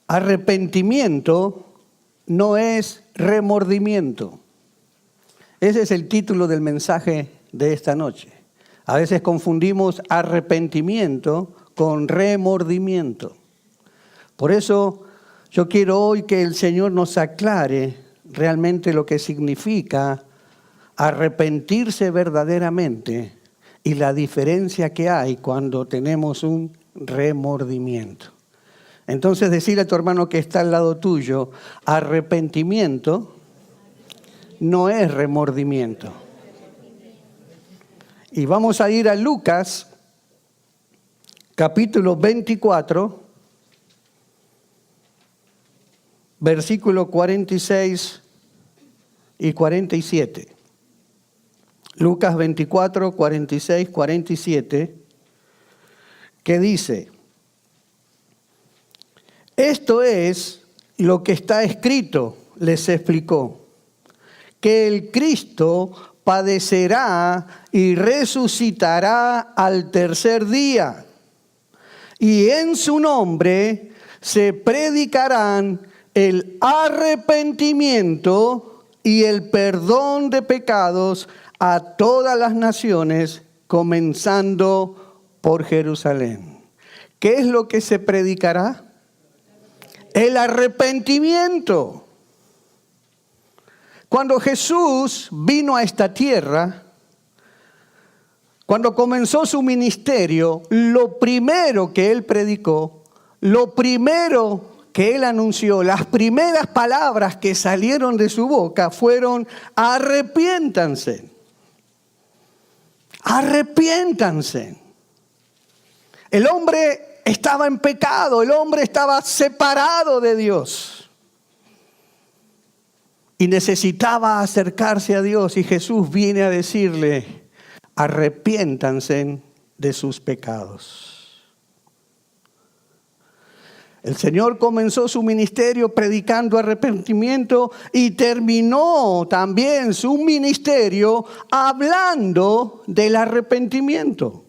arrepentimiento no es remordimiento. Ese es el título del mensaje de esta noche. A veces confundimos arrepentimiento con remordimiento. Por eso yo quiero hoy que el Señor nos aclare realmente lo que significa arrepentirse verdaderamente y la diferencia que hay cuando tenemos un remordimiento. Entonces decirle a tu hermano que está al lado tuyo, arrepentimiento no es remordimiento. Y vamos a ir a Lucas, capítulo 24, versículos 46 y 47. Lucas 24, 46, 47, que dice: esto es lo que está escrito, les explicó, que el Cristo padecerá y resucitará al tercer día, y en su nombre se predicarán el arrepentimiento y el perdón de pecados a todas las naciones, comenzando por Jerusalén. ¿Qué es lo que se predicará? El arrepentimiento. Cuando Jesús vino a esta tierra, cuando comenzó su ministerio, lo primero que Él predicó, lo primero que Él anunció, las primeras palabras que salieron de su boca fueron: arrepiéntanse. Arrepiéntanse. El hombre estaba en pecado, el hombre estaba separado de Dios. Y necesitaba acercarse a Dios, y Jesús viene a decirle: arrepiéntanse de sus pecados. El Señor comenzó su ministerio predicando arrepentimiento y terminó también su ministerio hablando del arrepentimiento.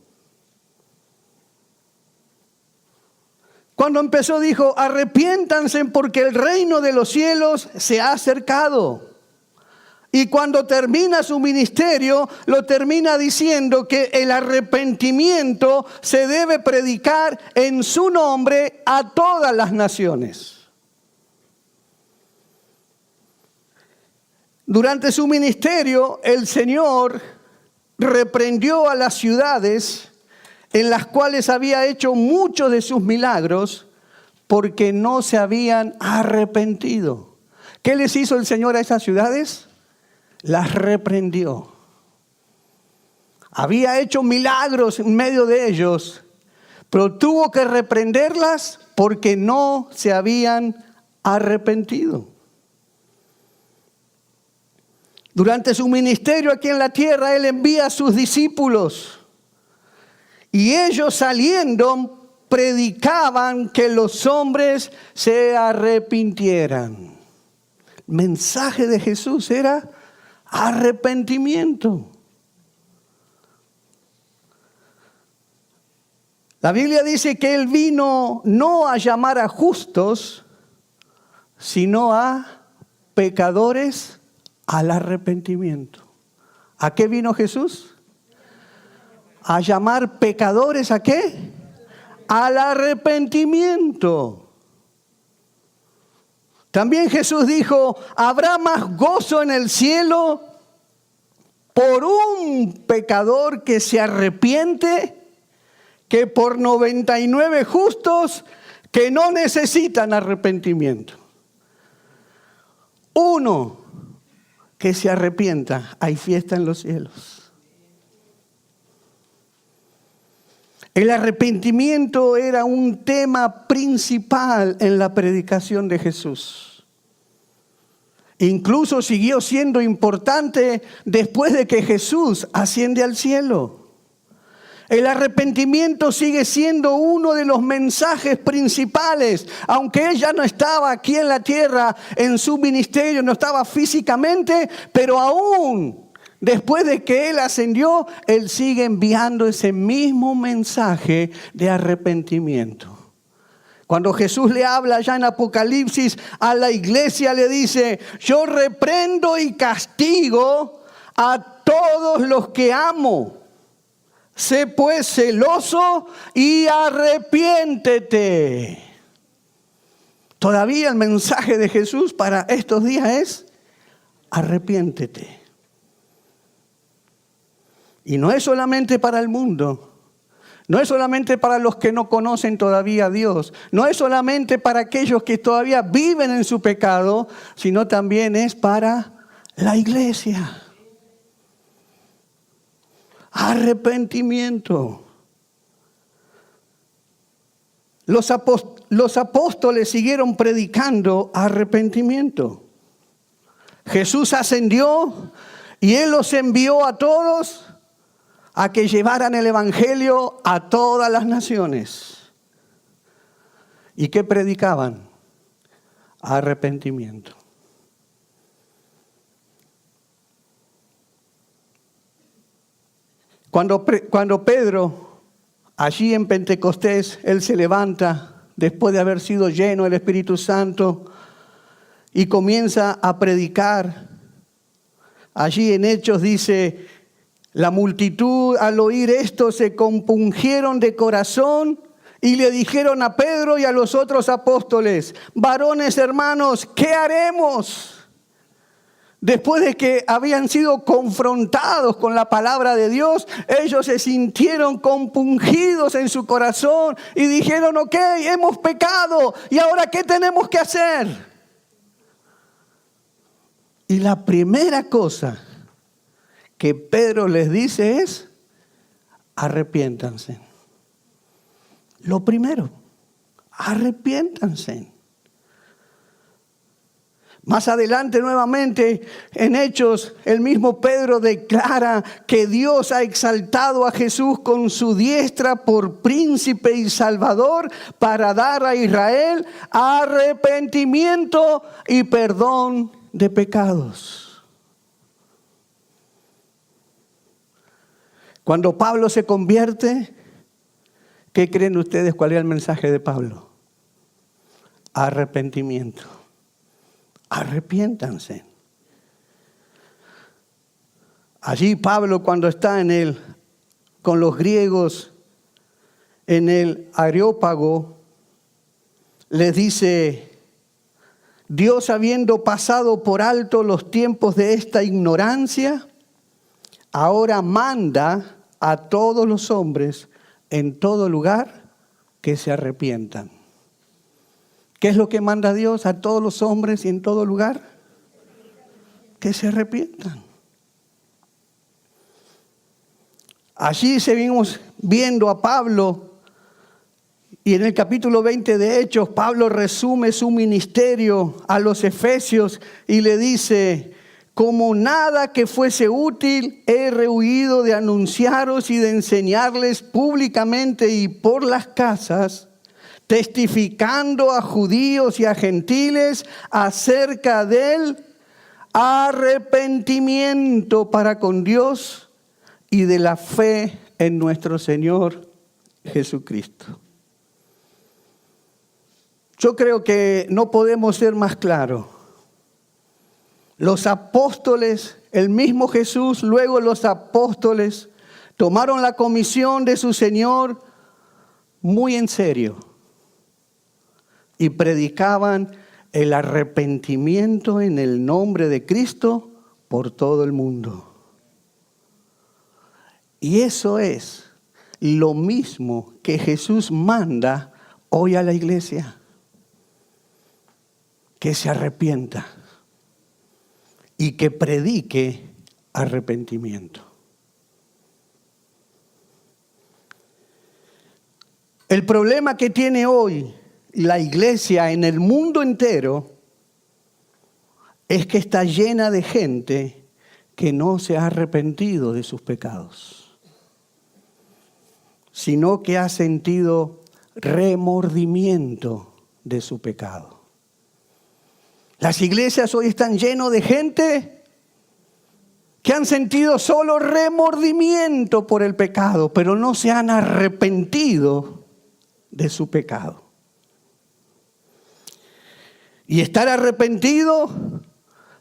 Cuando empezó dijo: arrepiéntanse porque el reino de los cielos se ha acercado. Y cuando termina su ministerio, lo termina diciendo que el arrepentimiento se debe predicar en su nombre a todas las naciones. Durante su ministerio, el Señor reprendió a las ciudades en las cuales había hecho muchos de sus milagros porque no se habían arrepentido. ¿Qué les hizo el Señor a esas ciudades? Las reprendió. Había hecho milagros en medio de ellos, pero tuvo que reprenderlas porque no se habían arrepentido. Durante su ministerio aquí en la tierra, Él envía a sus discípulos. Y ellos saliendo predicaban que los hombres se arrepintieran. El mensaje de Jesús era arrepentimiento. La Biblia dice que Él vino no a llamar a justos, sino a pecadores al arrepentimiento. ¿A qué vino Jesús? A llamar pecadores, ¿a qué? Al arrepentimiento. También Jesús dijo: habrá más gozo en el cielo por un pecador que se arrepiente que por 99 justos que no necesitan arrepentimiento. Uno que se arrepienta, hay fiesta en los cielos. El arrepentimiento era un tema principal en la predicación de Jesús. Incluso siguió siendo importante después de que Jesús asciende al cielo. El arrepentimiento sigue siendo uno de los mensajes principales, aunque Él ya no estaba aquí en la tierra en su ministerio, no estaba físicamente, pero aún después de que Él ascendió, Él sigue enviando ese mismo mensaje de arrepentimiento. Cuando Jesús le habla allá en Apocalipsis a la iglesia, le dice: yo reprendo y castigo a todos los que amo. Sé pues celoso y arrepiéntete. Todavía el mensaje de Jesús para estos días es: arrepiéntete. Y no es solamente para el mundo. No es solamente para los que no conocen todavía a Dios. No es solamente para aquellos que todavía viven en su pecado, sino también es para la iglesia. Arrepentimiento. Los apóstoles siguieron predicando arrepentimiento. Jesús ascendió y Él los envió a todos a que llevaran el evangelio a todas las naciones. ¿Y qué predicaban? Arrepentimiento. Cuando Pedro, allí en Pentecostés, él se levanta después de haber sido lleno del Espíritu Santo y comienza a predicar. Allí en Hechos dice: la multitud al oír esto se compungieron de corazón y le dijeron a Pedro y a los otros apóstoles: varones hermanos, ¿qué haremos? Después de que habían sido confrontados con la palabra de Dios, ellos se sintieron compungidos en su corazón y dijeron: ok, hemos pecado, ¿y ahora qué tenemos que hacer? Y la primera cosa que Pedro les dice es: arrepiéntanse. Lo primero, arrepiéntanse. Más adelante, nuevamente, en Hechos, el mismo Pedro declara que Dios ha exaltado a Jesús con su diestra por príncipe y salvador para dar a Israel arrepentimiento y perdón de pecados. Cuando Pablo se convierte, ¿qué creen ustedes? ¿Cuál era el mensaje de Pablo? Arrepentimiento. Arrepiéntanse. Allí Pablo, cuando está con los griegos en el Areópago, les dice: Dios, habiendo pasado por alto los tiempos de esta ignorancia, ahora manda a todos los hombres en todo lugar que se arrepientan. ¿Qué es lo que manda Dios a todos los hombres y en todo lugar? Que se arrepientan. Allí seguimos viendo a Pablo, y en el capítulo 20 de Hechos, Pablo resume su ministerio a los efesios y le dice: como nada que fuese útil, he rehuido de anunciaros y de enseñarles públicamente y por las casas, testificando a judíos y a gentiles acerca del arrepentimiento para con Dios y de la fe en nuestro Señor Jesucristo. Yo creo que no podemos ser más claros. Los apóstoles, el mismo Jesús, luego los apóstoles, tomaron la comisión de su Señor muy en serio y predicaban el arrepentimiento en el nombre de Cristo por todo el mundo. Y eso es lo mismo que Jesús manda hoy a la iglesia: que se arrepienta y que predique arrepentimiento. El problema que tiene hoy la iglesia en el mundo entero es que está llena de gente que no se ha arrepentido de sus pecados, sino que ha sentido remordimiento de su pecado. Las iglesias hoy están llenas de gente que han sentido solo remordimiento por el pecado, pero no se han arrepentido de su pecado. Y estar arrepentido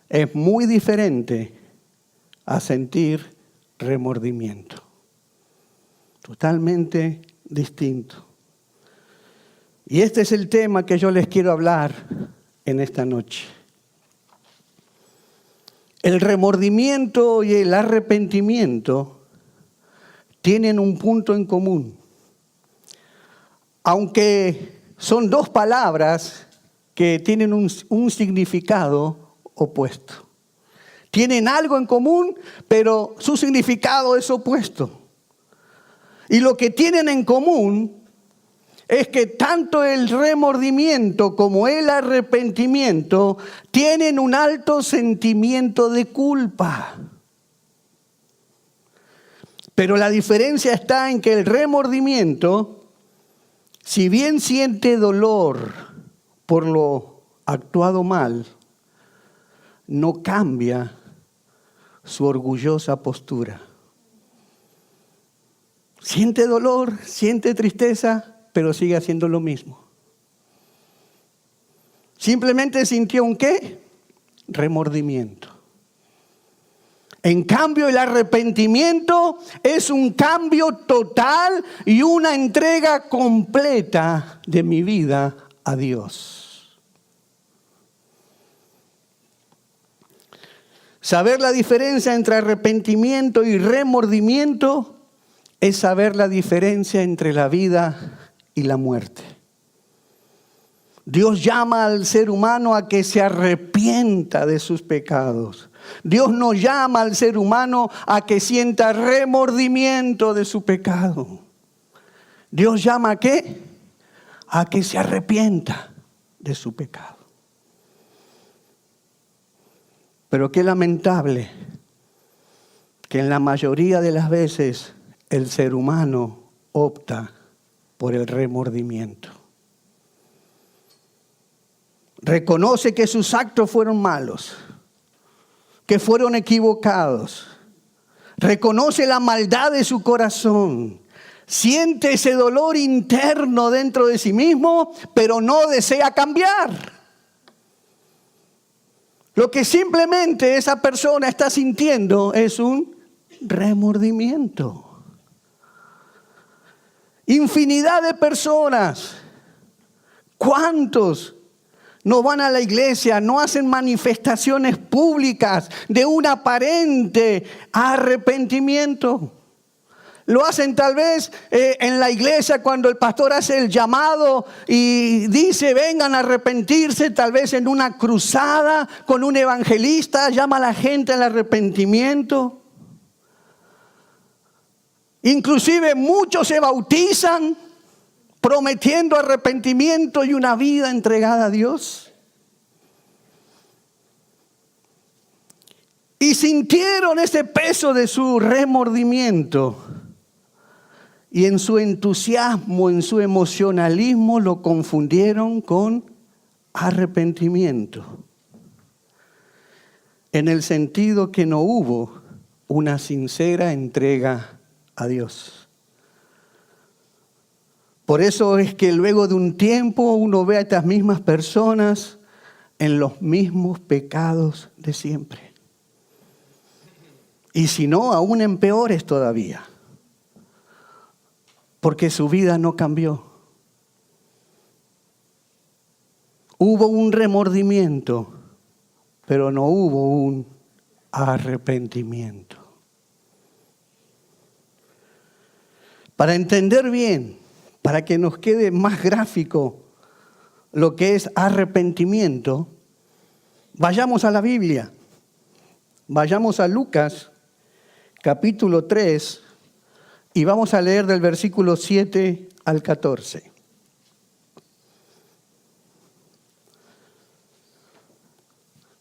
es muy diferente a sentir remordimiento. Totalmente distinto. Y este es el tema que yo les quiero hablar en esta noche. El remordimiento y el arrepentimiento tienen un punto en común. Aunque son dos palabras que tienen un significado opuesto. Tienen algo en común, pero su significado es opuesto. Y lo que tienen en común es que tanto el remordimiento como el arrepentimiento tienen un alto sentimiento de culpa. Pero la diferencia está en que el remordimiento, si bien siente dolor por lo actuado mal, no cambia su orgullosa postura. Siente dolor, siente tristeza, pero sigue haciendo lo mismo. Simplemente sintió un ¿qué? Remordimiento. En cambio, el arrepentimiento es un cambio total y una entrega completa de mi vida a Dios. Saber la diferencia entre arrepentimiento y remordimiento es saber la diferencia entre la vida y la muerte. Dios llama al ser humano a que se arrepienta de sus pecados. Dios no llama al ser humano a que sienta remordimiento de su pecado. Dios llama ¿a qué? A que se arrepienta de su pecado. Pero qué lamentable que en la mayoría de las veces el ser humano opta por el remordimiento. Reconoce que sus actos fueron malos, que fueron equivocados. Reconoce la maldad de su corazón. Siente ese dolor interno dentro de sí mismo, pero no desea cambiar. Lo que simplemente esa persona está sintiendo es un remordimiento. Infinidad de personas. ¿Cuántos no van a la iglesia, no hacen manifestaciones públicas de un aparente arrepentimiento? Lo hacen tal vez en la iglesia cuando el pastor hace el llamado y dice vengan a arrepentirse, tal vez en una cruzada con un evangelista, llama a la gente al arrepentimiento. Inclusive muchos se bautizan prometiendo arrepentimiento y una vida entregada a Dios. Y sintieron ese peso de su remordimiento. Y en su entusiasmo, en su emocionalismo, lo confundieron con arrepentimiento. En el sentido que no hubo una sincera entrega a Dios. Por eso es que luego de un tiempo uno ve a estas mismas personas en los mismos pecados de siempre. Y si no, aún en peores todavía. Porque su vida no cambió. Hubo un remordimiento, pero no hubo un arrepentimiento. Para entender bien, para que nos quede más gráfico lo que es arrepentimiento, vayamos a la Biblia. Vayamos a Lucas, capítulo 3, y vamos a leer del versículo 7 al 14.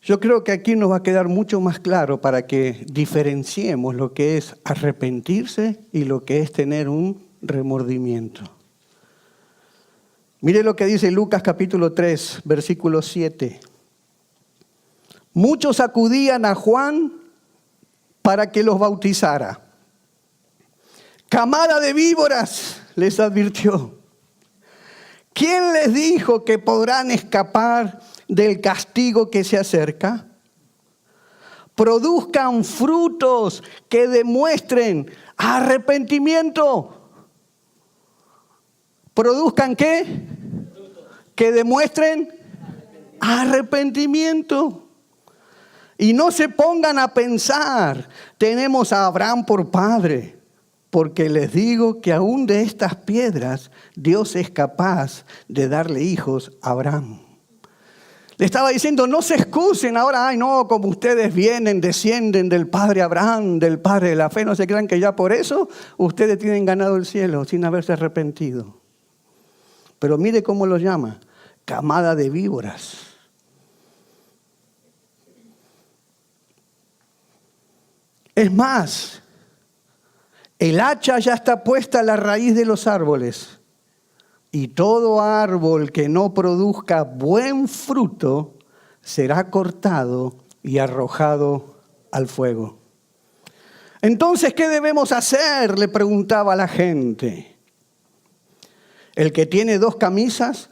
Yo creo que aquí nos va a quedar mucho más claro para que diferenciemos lo que es arrepentirse y lo que es tener un remordimiento. Mire lo que dice Lucas capítulo 3, versículo 7. Muchos acudían a Juan para que los bautizara. Camada de víboras, les advirtió. ¿Quién les dijo que podrán escapar del castigo que se acerca. Produzcan frutos que demuestren arrepentimiento. ¿Produzcan qué? Que demuestren arrepentimiento. Y no se pongan a pensar, tenemos a Abraham por padre, porque les digo que aún de estas piedras Dios es capaz de darle hijos a Abraham. Le estaba diciendo, no se excusen ahora, ay no, como ustedes vienen, descienden del padre Abraham, del padre de la fe, no se crean que ya por eso ustedes tienen ganado el cielo sin haberse arrepentido. Pero mire cómo lo llama, camada de víboras. Es más, el hacha ya está puesta a la raíz de los árboles. Y todo árbol que no produzca buen fruto será cortado y arrojado al fuego. Entonces, ¿qué debemos hacer?, le preguntaba a la gente. El que tiene 2 camisas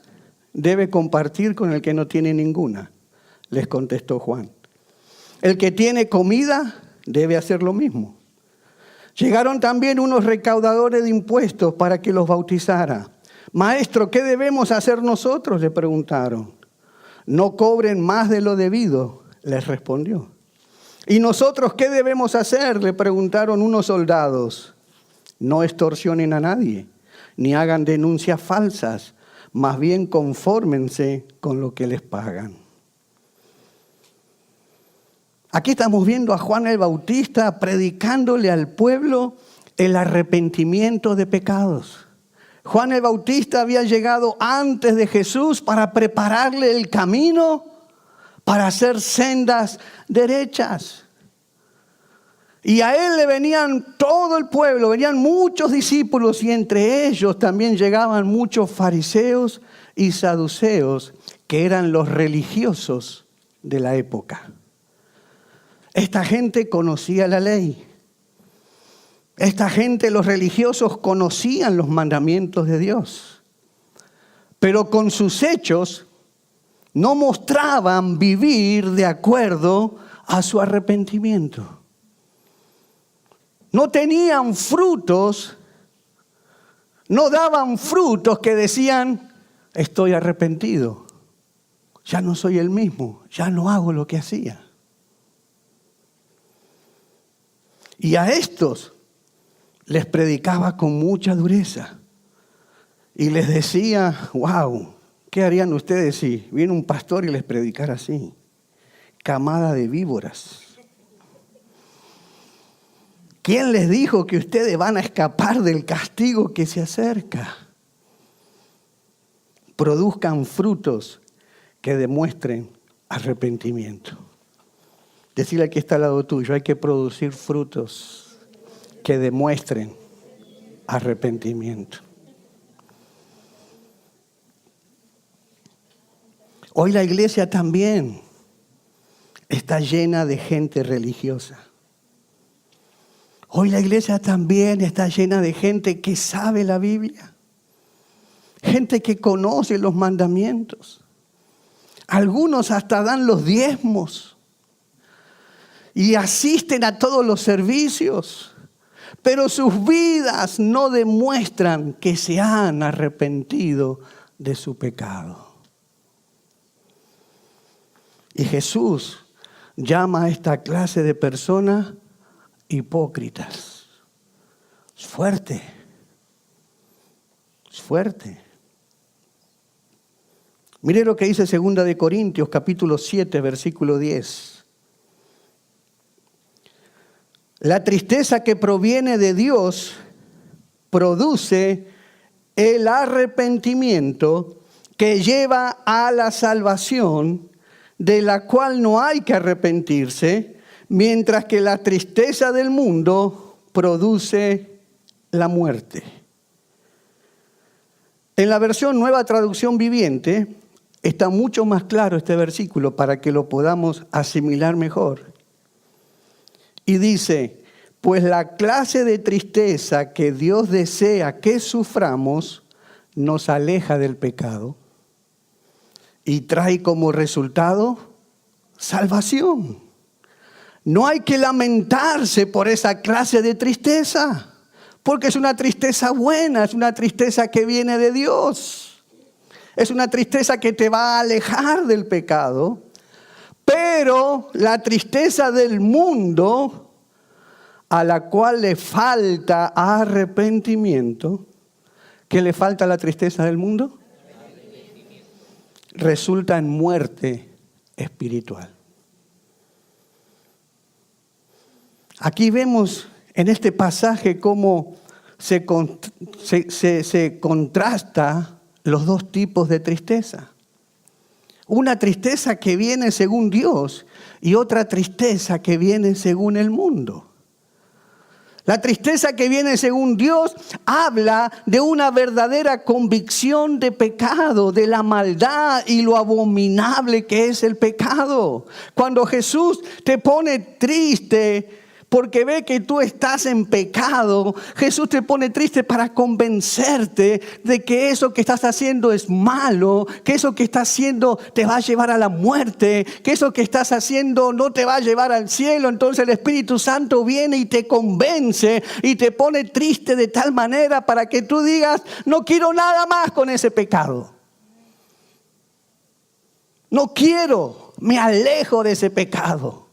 debe compartir con el que no tiene ninguna, les contestó Juan. El que tiene comida debe hacer lo mismo. Llegaron también unos recaudadores de impuestos para que los bautizara. Maestro, ¿qué debemos hacer nosotros?, le preguntaron. No cobren más de lo debido, les respondió. ¿Y nosotros qué debemos hacer?, le preguntaron unos soldados. No extorsionen a nadie, ni hagan denuncias falsas, más bien confórmense con lo que les pagan. Aquí estamos viendo a Juan el Bautista predicándole al pueblo el arrepentimiento de pecados. Juan el Bautista había llegado antes de Jesús para prepararle el camino para hacer sendas derechas. Y a él le venían todo el pueblo, venían muchos discípulos y entre ellos también llegaban muchos fariseos y saduceos que eran los religiosos de la época. Esta gente conocía la ley. Esta gente, los religiosos, conocían los mandamientos de Dios. Pero con sus hechos no mostraban vivir de acuerdo a su arrepentimiento. No tenían frutos, no daban frutos que decían, estoy arrepentido, ya no soy el mismo, ya no hago lo que hacía. Y a estos les predicaba con mucha dureza. Y les decía, wow, ¿qué harían ustedes si viene un pastor y les predicara así? Camada de víboras. ¿Quién les dijo que ustedes van a escapar del castigo que se acerca? Produzcan frutos que demuestren arrepentimiento. Decirle al que está al lado tuyo, hay que producir frutos que demuestren arrepentimiento. Hoy la iglesia también está llena de gente religiosa. Hoy la iglesia también está llena de gente que sabe la Biblia. Gente que conoce los mandamientos. Algunos hasta dan los diezmos. Y asisten a todos los servicios, pero sus vidas no demuestran que se han arrepentido de su pecado. Y Jesús llama a esta clase de personas hipócritas. Es fuerte, es fuerte. Mire lo que dice 2 Corintios, capítulo 7, versículo 10. La tristeza que proviene de Dios produce el arrepentimiento que lleva a la salvación, de la cual no hay que arrepentirse, mientras que la tristeza del mundo produce la muerte. En la versión Nueva Traducción Viviente está mucho más claro este versículo para que lo podamos asimilar mejor. Y dice, pues la clase de tristeza que Dios desea que suframos nos aleja del pecado y trae como resultado salvación. No hay que lamentarse por esa clase de tristeza, porque es una tristeza buena, es una tristeza que viene de Dios. Es una tristeza que te va a alejar del pecado, pero la tristeza del mundo, a la cual le falta arrepentimiento. ¿Qué le falta a la tristeza del mundo? Resulta en muerte espiritual. Aquí vemos en este pasaje cómo se contrasta los dos tipos de tristeza. Una tristeza que viene según Dios y otra tristeza que viene según el mundo. La tristeza que viene según Dios habla de una verdadera convicción de pecado, de la maldad y lo abominable que es el pecado. Cuando Jesús te pone triste porque ve que tú estás en pecado, Jesús te pone triste para convencerte de que eso que estás haciendo es malo, que eso que estás haciendo te va a llevar a la muerte, que eso que estás haciendo no te va a llevar al cielo. Entonces el Espíritu Santo viene y te convence y te pone triste de tal manera para que tú digas: no quiero nada más con ese pecado. No quiero, me alejo de ese pecado.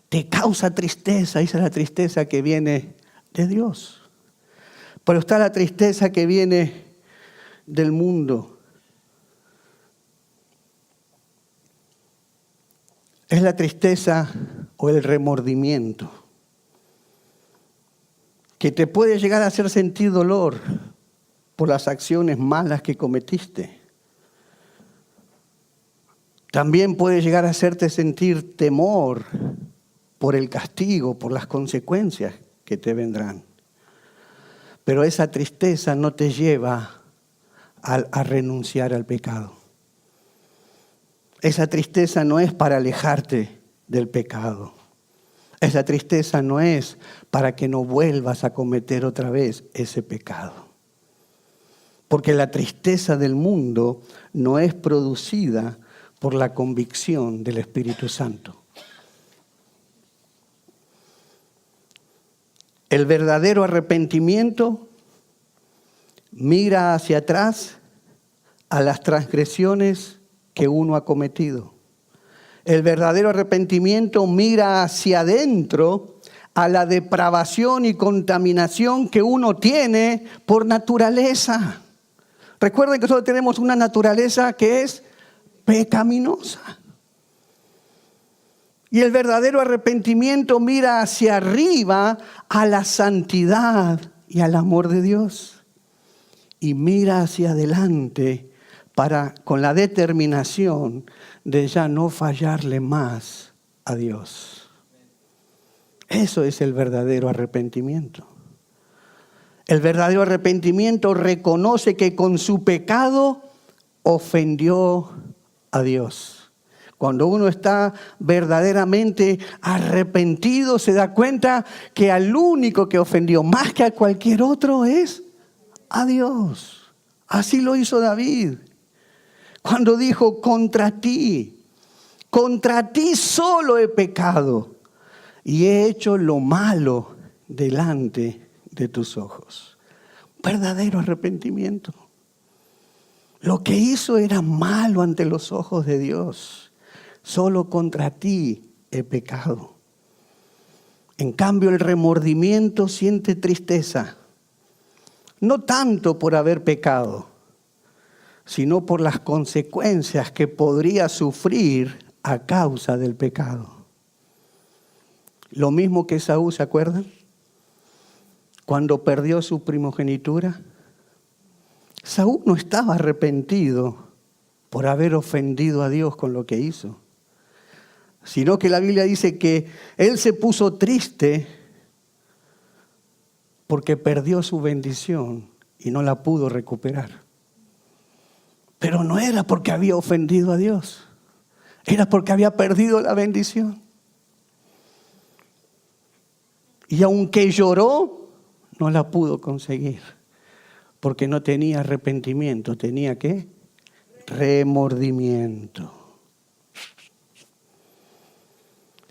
Te causa tristeza, esa es la tristeza que viene de Dios. Pero está la tristeza que viene del mundo. Es la tristeza o el remordimiento que te puede llegar a hacer sentir dolor por las acciones malas que cometiste. También puede llegar a hacerte sentir temor por el castigo, por las consecuencias que te vendrán. Pero esa tristeza no te lleva a renunciar al pecado. Esa tristeza no es para alejarte del pecado. Esa tristeza no es para que no vuelvas a cometer otra vez ese pecado. Porque la tristeza del mundo no es producida por la convicción del Espíritu Santo. El verdadero arrepentimiento mira hacia atrás a las transgresiones que uno ha cometido. El verdadero arrepentimiento mira hacia adentro a la depravación y contaminación que uno tiene por naturaleza. Recuerden que nosotros tenemos una naturaleza que es pecaminosa. Y el verdadero arrepentimiento mira hacia arriba a la santidad y al amor de Dios. Y mira hacia adelante con la determinación de ya no fallarle más a Dios. Eso es el verdadero arrepentimiento. El verdadero arrepentimiento reconoce que con su pecado ofendió a Dios. Cuando uno está verdaderamente arrepentido, se da cuenta que al único que ofendió más que a cualquier otro es a Dios. Así lo hizo David. Cuando dijo: contra ti solo he pecado y he hecho lo malo delante de tus ojos. Verdadero arrepentimiento. Lo que hizo era malo ante los ojos de Dios. Solo contra ti he pecado. En cambio, el remordimiento siente tristeza, no tanto por haber pecado, sino por las consecuencias que podría sufrir a causa del pecado. Lo mismo que Esaú, ¿se acuerdan? Cuando perdió su primogenitura, Esaú no estaba arrepentido por haber ofendido a Dios con lo que hizo, sino que la Biblia dice que él se puso triste porque perdió su bendición y no la pudo recuperar. Pero no era porque había ofendido a Dios, era porque había perdido la bendición. Y aunque lloró, no la pudo conseguir, porque no tenía arrepentimiento. ¿Tenía qué? remordimiento.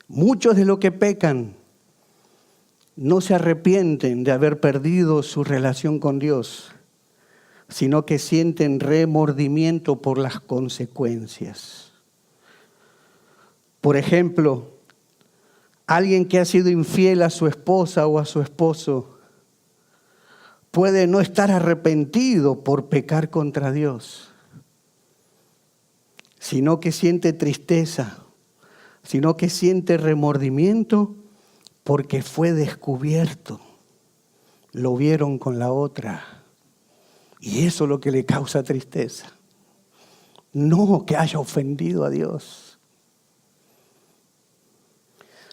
Muchos de los que pecan no se arrepienten de haber perdido su relación con Dios, sino que sienten remordimiento por las consecuencias. Por ejemplo, alguien que ha sido infiel a su esposa o a su esposo puede no estar arrepentido por pecar contra Dios, sino que siente tristeza, sino que siente remordimiento porque fue descubierto. Lo vieron con la otra. Y eso es lo que le causa tristeza. No que haya ofendido a Dios.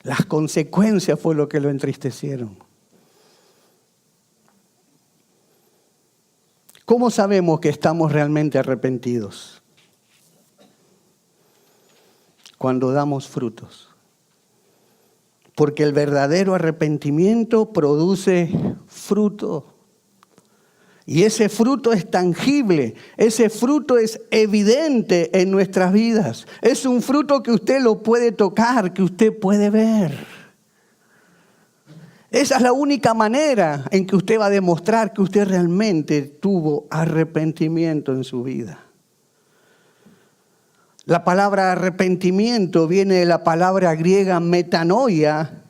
Las consecuencias fue lo que lo entristecieron. ¿Cómo sabemos que estamos realmente arrepentidos? Cuando damos frutos. Porque el verdadero arrepentimiento produce fruto. Y ese fruto es tangible, ese fruto es evidente en nuestras vidas. Es un fruto que usted lo puede tocar, que usted puede ver. Esa es la única manera en que usted va a demostrar que usted realmente tuvo arrepentimiento en su vida. La palabra arrepentimiento viene de la palabra griega metanoia,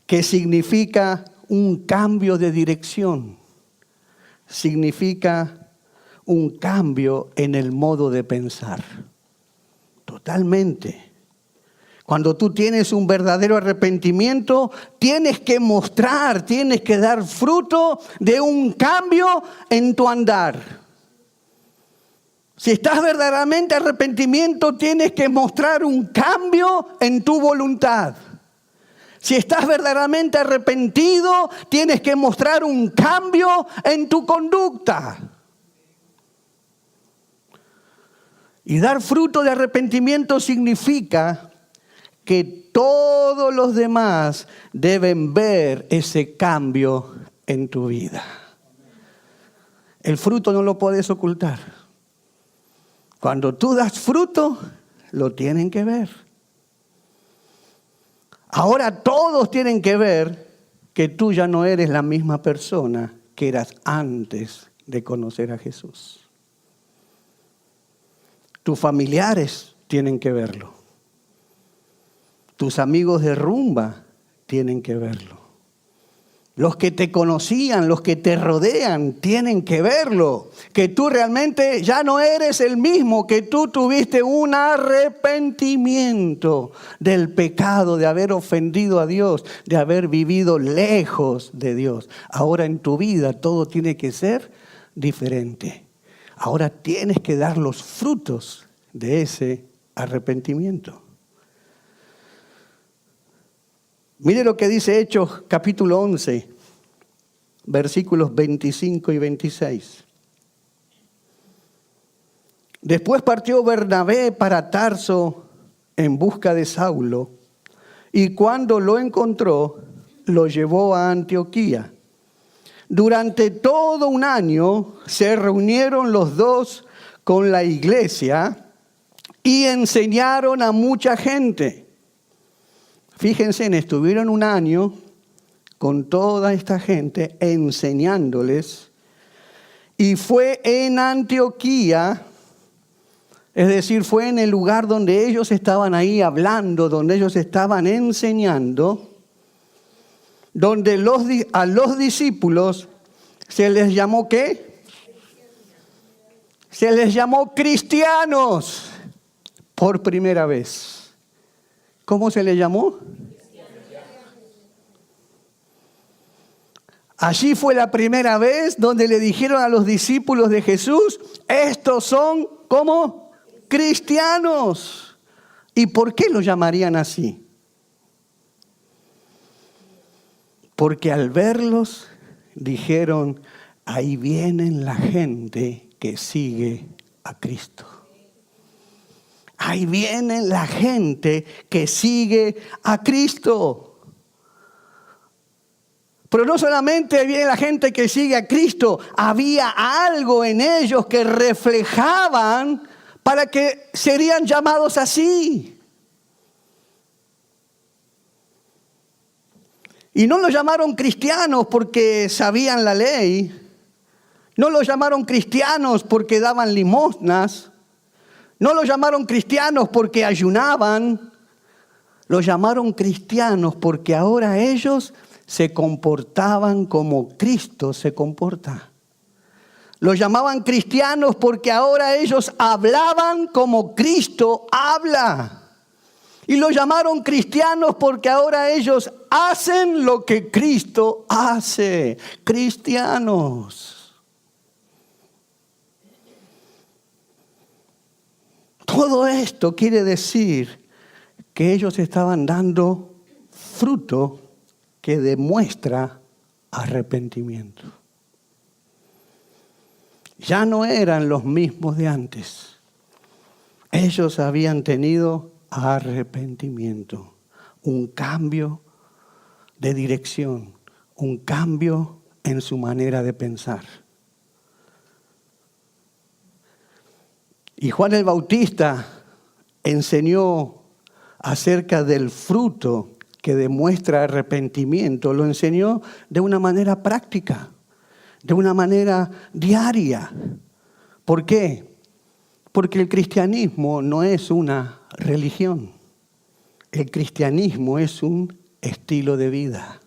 que significa un cambio de dirección. Significa un cambio en el modo de pensar. Totalmente. Cuando tú tienes un verdadero arrepentimiento, tienes que mostrar, tienes que dar fruto de un cambio en tu andar. Si estás verdaderamente arrepentimiento, tienes que mostrar un cambio en tu voluntad. Si estás verdaderamente arrepentido, tienes que mostrar un cambio en tu conducta. Y dar fruto de arrepentimiento significa que todos los demás deben ver ese cambio en tu vida. El fruto no lo puedes ocultar. Cuando tú das fruto, lo tienen que ver. Ahora todos tienen que ver que tú ya no eres la misma persona que eras antes de conocer a Jesús. Tus familiares tienen que verlo. Tus amigos de rumba tienen que verlo. Los que te conocían, los que te rodean, tienen que verlo. Que tú realmente ya no eres el mismo, que tú tuviste un arrepentimiento del pecado, de haber ofendido a Dios, de haber vivido lejos de Dios. Ahora en tu vida todo tiene que ser diferente. Ahora tienes que dar los frutos de ese arrepentimiento. Mire lo que dice Hechos capítulo 11, versículos 25 y 26. Después partió Bernabé para Tarso en busca de Saulo, y cuando lo encontró, lo llevó a Antioquía. Durante todo un año se reunieron los dos con la iglesia y enseñaron a mucha gente. Fíjense, estuvieron un año con toda esta gente enseñándoles, y fue en Antioquía, es decir, fue en el lugar donde ellos estaban ahí hablando, donde ellos estaban enseñando, donde a los discípulos se les llamó ¿qué? Se les llamó cristianos por primera vez. ¿Cómo se le llamó? Allí fue la primera vez donde le dijeron a los discípulos de Jesús, estos son como cristianos. ¿Y por qué los llamarían así? Porque al verlos dijeron, ahí vienen la gente que sigue a Cristo. Ahí viene la gente que sigue a Cristo. Pero no solamente viene la gente que sigue a Cristo, había algo en ellos que reflejaban para que serían llamados así. Y no los llamaron cristianos porque sabían la ley. No los llamaron cristianos porque daban limosnas. No los llamaron cristianos porque ayunaban. Los llamaron cristianos porque ahora ellos se comportaban como Cristo se comporta. Los llamaban cristianos porque ahora ellos hablaban como Cristo habla. Y los llamaron cristianos porque ahora ellos hacen lo que Cristo hace. Cristianos. Todo esto quiere decir que ellos estaban dando fruto que demuestra arrepentimiento. Ya no eran los mismos de antes. Ellos habían tenido arrepentimiento, un cambio de dirección, un cambio en su manera de pensar. Y Juan el Bautista enseñó acerca del fruto que demuestra arrepentimiento, lo enseñó de una manera práctica, de una manera diaria. ¿Por qué? Porque el cristianismo no es una religión. El cristianismo es un estilo de vida.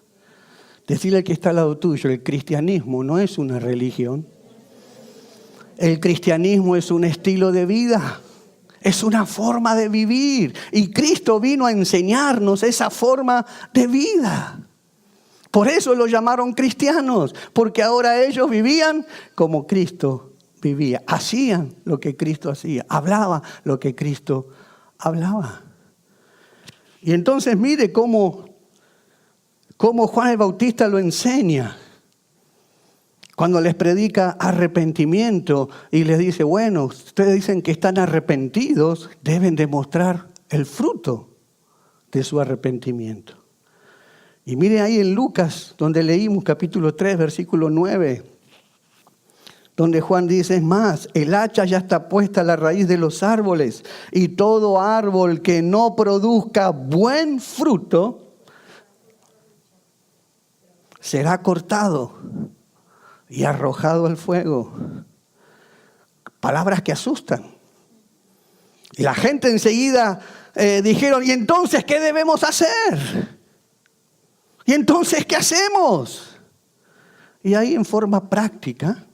Decirle al que está al lado tuyo, el cristianismo no es una religión. El cristianismo es un estilo de vida. Es una forma de vivir. Y Cristo vino a enseñarnos esa forma de vida. Por eso lo llamaron cristianos. Porque ahora ellos vivían como Cristo vivía. Hacían lo que Cristo hacía. Hablaba lo que Cristo hablaba. Y entonces mire cómo Juan el Bautista lo enseña. Cuando les predica arrepentimiento y les dice, bueno, ustedes dicen que están arrepentidos, deben demostrar el fruto de su arrepentimiento. Y mire ahí en Lucas, donde leímos capítulo 3, versículo 9, donde Juan dice, es más, el hacha ya está puesta a la raíz de los árboles, y todo árbol que no produzca buen fruto será cortado y arrojado al fuego. Palabras que asustan. Y la gente enseguida dijeron, ¿y entonces qué debemos hacer? ¿Y entonces qué hacemos? Y ahí en forma práctica,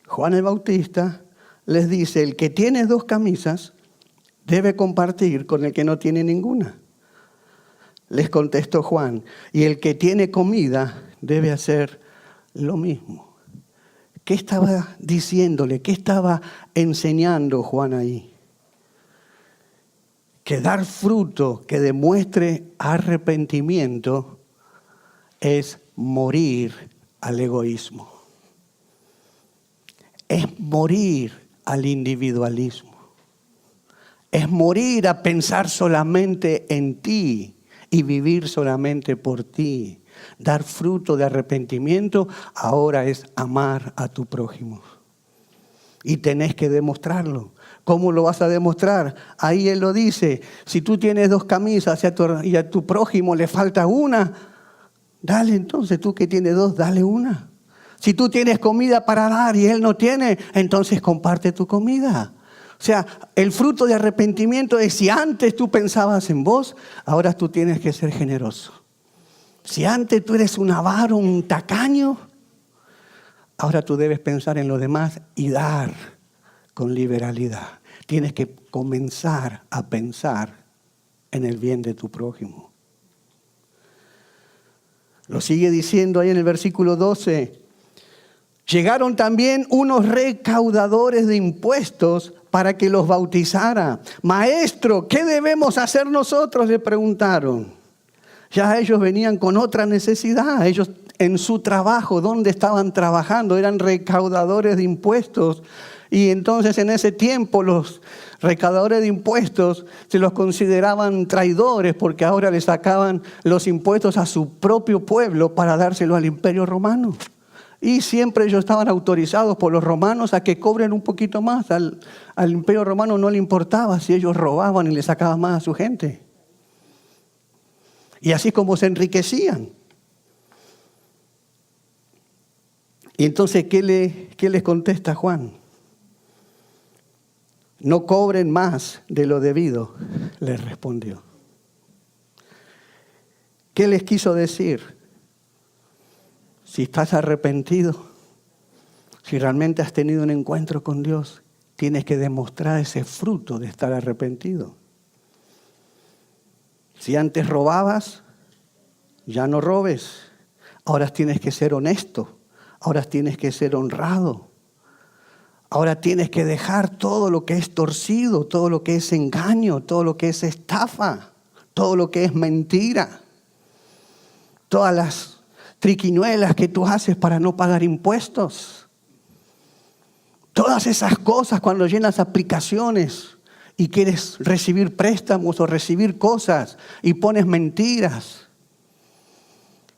Juan el Bautista les dice, el que tiene 2 camisas debe compartir con el que no tiene ninguna. Les contestó Juan, y el que tiene comida debe hacer lo mismo. ¿Qué estaba diciéndole? ¿Qué estaba enseñando Juan ahí? Que dar fruto que demuestre arrepentimiento es morir al egoísmo. Es morir al individualismo. Es morir a pensar solamente en ti y vivir solamente por ti. Dar fruto de arrepentimiento ahora es amar a tu prójimo. Y tenés que demostrarlo. ¿Cómo lo vas a demostrar? Ahí él lo dice. Si tú tienes 2 camisas y a tu prójimo le falta una, dale entonces, tú que tienes 2, dale una. Si tú tienes comida para dar y él no tiene, entonces comparte tu comida. O sea, el fruto de arrepentimiento es si antes tú pensabas en vos, ahora tú tienes que ser generoso. Si antes tú eres un avaro, un tacaño, ahora tú debes pensar en los demás y dar con liberalidad. Tienes que comenzar a pensar en el bien de tu prójimo. Lo sigue diciendo ahí en el versículo 12. Llegaron también unos recaudadores de impuestos para que los bautizara. Maestro, ¿qué debemos hacer nosotros?, le preguntaron. Ya ellos venían con otra necesidad. Ellos en su trabajo, ¿dónde estaban trabajando? Eran recaudadores de impuestos. Y entonces en ese tiempo los recaudadores de impuestos se los consideraban traidores porque ahora le sacaban los impuestos a su propio pueblo para dárselo al Imperio Romano. Y siempre ellos estaban autorizados por los romanos a que cobren un poquito más. Al Imperio Romano no le importaba si ellos robaban y le sacaban más a su gente. Y así como se enriquecían. Y entonces, ¿qué les contesta Juan? No cobren más de lo debido, les respondió. ¿Qué les quiso decir? Si estás arrepentido, si realmente has tenido un encuentro con Dios, tienes que demostrar ese fruto de estar arrepentido. Si antes robabas, ya no robes. Ahora tienes que ser honesto. Ahora tienes que ser honrado. Ahora tienes que dejar todo lo que es torcido, todo lo que es engaño, todo lo que es estafa, todo lo que es mentira. Todas las triquiñuelas que tú haces para no pagar impuestos. Todas esas cosas cuando llenas aplicaciones y quieres recibir préstamos o recibir cosas y pones mentiras.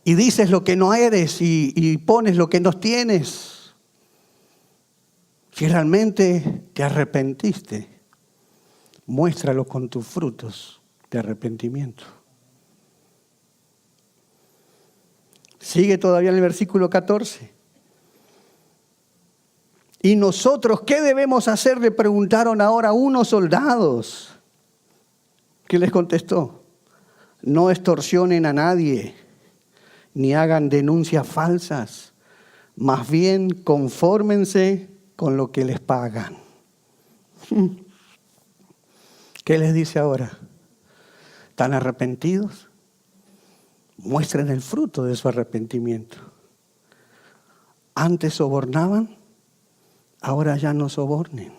Y dices lo que no eres y pones lo que no tienes. Si realmente te arrepentiste, muéstralo con tus frutos de arrepentimiento. Sigue todavía en el versículo 14. ¿Y nosotros qué debemos hacer?, le preguntaron ahora unos soldados. ¿Qué les contestó? No extorsionen a nadie, ni hagan denuncias falsas. Más bien, confórmense con lo que les pagan. ¿Qué les dice ahora? ¿Están arrepentidos? Muestren el fruto de su arrepentimiento. Antes sobornaban, ahora ya no sobornen.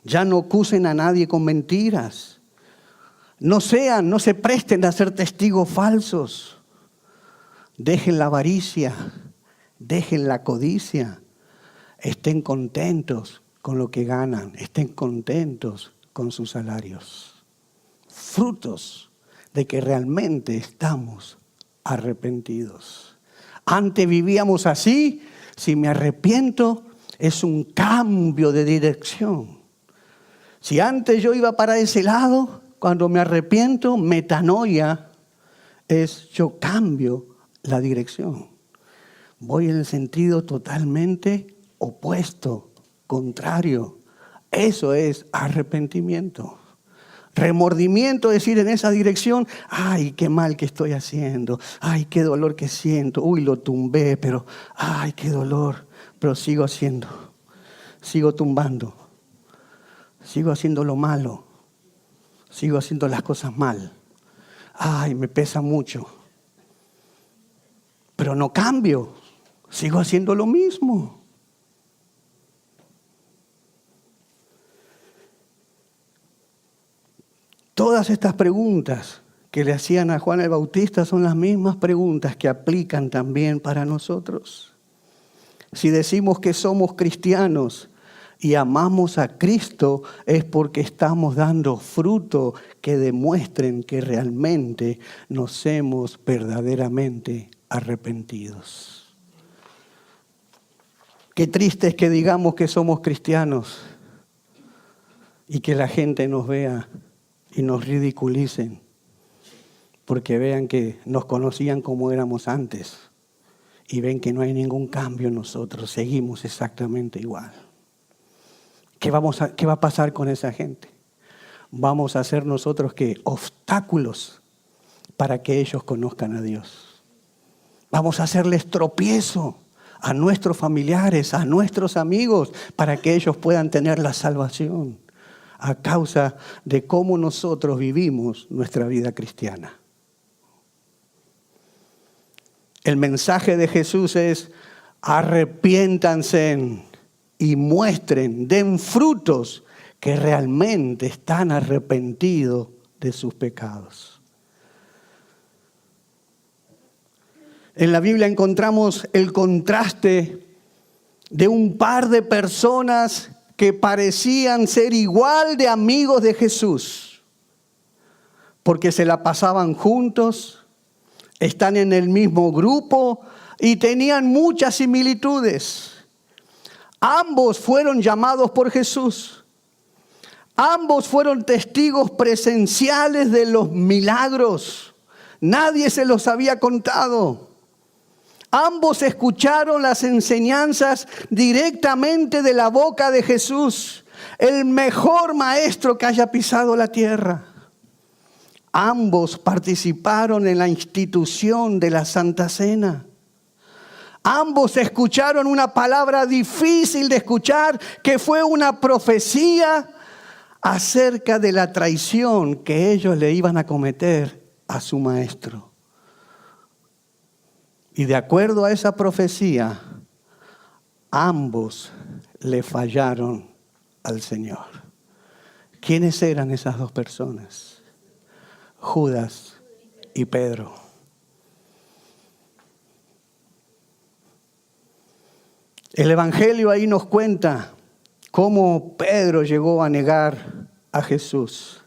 Ya no acusen a nadie con mentiras. No se presten a ser testigos falsos. Dejen la avaricia, dejen la codicia. Estén contentos con lo que ganan, estén contentos con sus salarios. Frutos de que realmente estamos arrepentidos. Antes vivíamos así, si me arrepiento es un cambio de dirección. Si antes yo iba para ese lado, cuando me arrepiento, metanoia es yo cambio la dirección. Voy en el sentido totalmente opuesto, contrario. Eso es arrepentimiento. Remordimiento es ir en esa dirección. Ay, qué mal que estoy haciendo. Ay, qué dolor que siento. Uy, lo tumbé, pero ay, qué dolor. Pero sigo haciendo. Sigo tumbando. Sigo haciendo lo malo. Sigo haciendo las cosas mal. Ay, me pesa mucho. Pero no cambio. Sigo haciendo lo mismo. Todas estas preguntas que le hacían a Juan el Bautista son las mismas preguntas que aplican también para nosotros. Si decimos que somos cristianos y amamos a Cristo, es porque estamos dando fruto que demuestren que realmente nos hemos verdaderamente arrepentidos. Qué triste es que digamos que somos cristianos y que la gente nos vea y nos ridiculicen, porque vean que nos conocían como éramos antes y ven que no hay ningún cambio en nosotros, seguimos exactamente igual. ¿Qué va a pasar con esa gente? Vamos a ser nosotros que obstáculos para que ellos conozcan a Dios. Vamos a hacerles tropiezo a nuestros familiares, a nuestros amigos, para que ellos puedan tener la salvación a causa de cómo nosotros vivimos nuestra vida cristiana. El mensaje de Jesús es: arrepiéntanse y muestren, den frutos que realmente están arrepentidos de sus pecados. En la Biblia encontramos el contraste de un par de personas que parecían ser igual de amigos de Jesús, porque se la pasaban juntos, están en el mismo grupo y tenían muchas similitudes. Ambos fueron llamados por Jesús. Ambos fueron testigos presenciales de los milagros. Nadie se los había contado. Ambos escucharon las enseñanzas directamente de la boca de Jesús, el mejor maestro que haya pisado la tierra. Ambos participaron en la institución de la Santa Cena. Ambos escucharon una palabra difícil de escuchar, que fue una profecía acerca de la traición que ellos le iban a cometer a su maestro. Y de acuerdo a esa profecía, ambos le fallaron al Señor. ¿Quiénes eran esas dos personas? Judas y Pedro. El Evangelio ahí nos cuenta cómo Pedro llegó a negar a Jesús.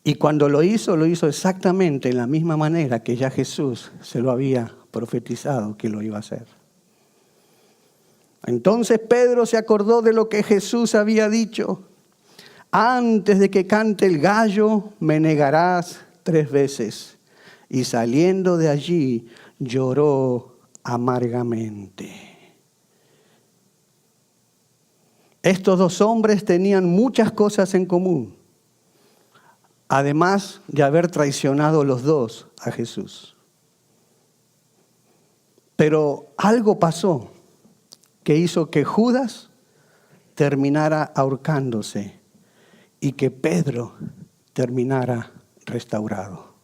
Y cuando lo hizo exactamente en la misma manera que ya Jesús se lo había profetizado que lo iba a hacer. Entonces Pedro se acordó de lo que Jesús había dicho. Antes de que cante el gallo, me negarás 3 veces. Y saliendo de allí, lloró amargamente. Estos dos hombres tenían muchas cosas en común, además de haber traicionado los dos a Jesús. Pero algo pasó que hizo que Judas terminara ahorcándose y que Pedro terminara restaurado.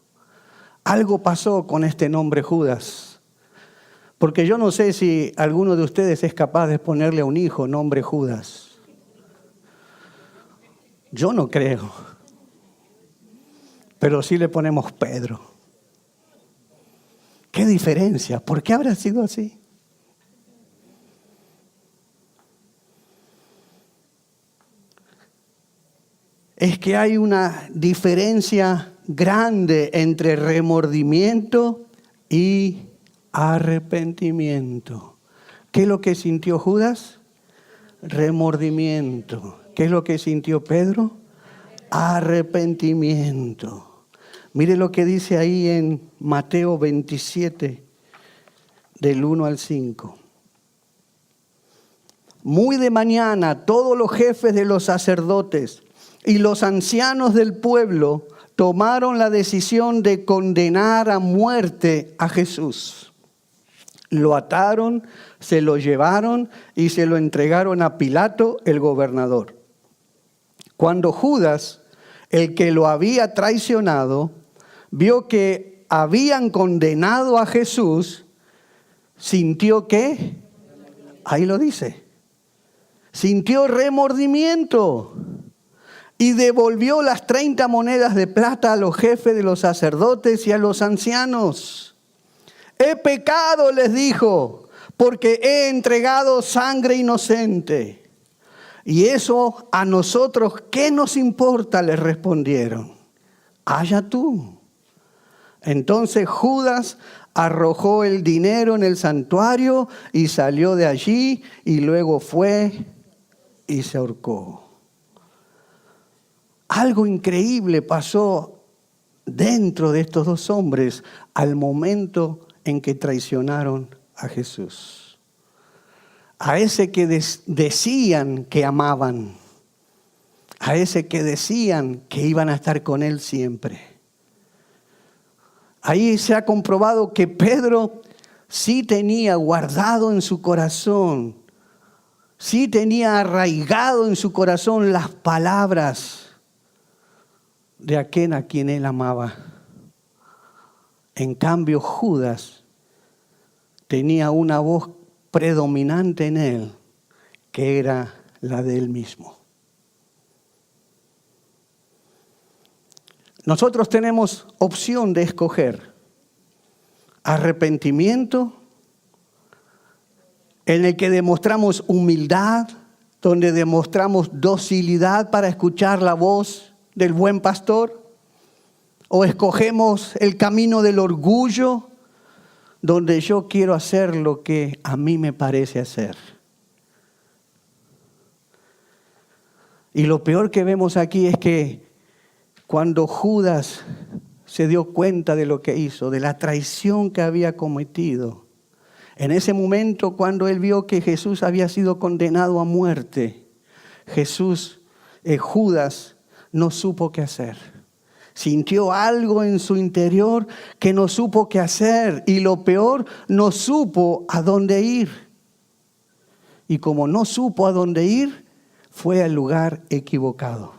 Algo pasó con este nombre Judas, porque yo no sé si alguno de ustedes es capaz de ponerle a un hijo nombre Judas. Yo no creo. Pero sí le ponemos Pedro. ¿Qué diferencia? ¿Por qué habrá sido así? Es que hay una diferencia grande entre remordimiento y arrepentimiento. ¿Qué es lo que sintió Judas? Remordimiento. ¿Qué es lo que sintió Pedro? Arrepentimiento. Mire lo que dice ahí en Mateo 27, del 1 al 5. Muy de mañana, todos los jefes de los sacerdotes y los ancianos del pueblo tomaron la decisión de condenar a muerte a Jesús. Lo ataron, se lo llevaron y se lo entregaron a Pilato, el gobernador. Cuando Judas, el que lo había traicionado, vio que habían condenado a Jesús, sintió ¿qué? Ahí lo dice. Sintió remordimiento y devolvió las 30 monedas de plata a los jefes de los sacerdotes y a los ancianos. He pecado, les dijo, porque he entregado sangre inocente. Y eso a nosotros, ¿qué nos importa?, les respondieron. Allá tú. Entonces Judas arrojó el dinero en el santuario y salió de allí y luego fue y se ahorcó. Algo increíble pasó dentro de estos dos hombres al momento en que traicionaron a Jesús. A ese que decían que amaban, a ese que decían que iban a estar con él siempre. Ahí se ha comprobado que Pedro sí tenía guardado en su corazón, sí tenía arraigado en su corazón las palabras de aquel a quien él amaba. En cambio, Judas tenía una voz predominante en él, que era la de él mismo. Nosotros tenemos opción de escoger arrepentimiento, en el que demostramos humildad, donde demostramos docilidad para escuchar la voz del buen pastor, o escogemos el camino del orgullo, donde yo quiero hacer lo que a mí me parece hacer. Y lo peor que vemos aquí es que cuando Judas se dio cuenta de lo que hizo, de la traición que había cometido, en ese momento cuando él vio que Jesús había sido condenado a muerte, Judas no supo qué hacer. Sintió algo en su interior que no supo qué hacer, y lo peor, no supo a dónde ir. Y como no supo a dónde ir, fue al lugar equivocado.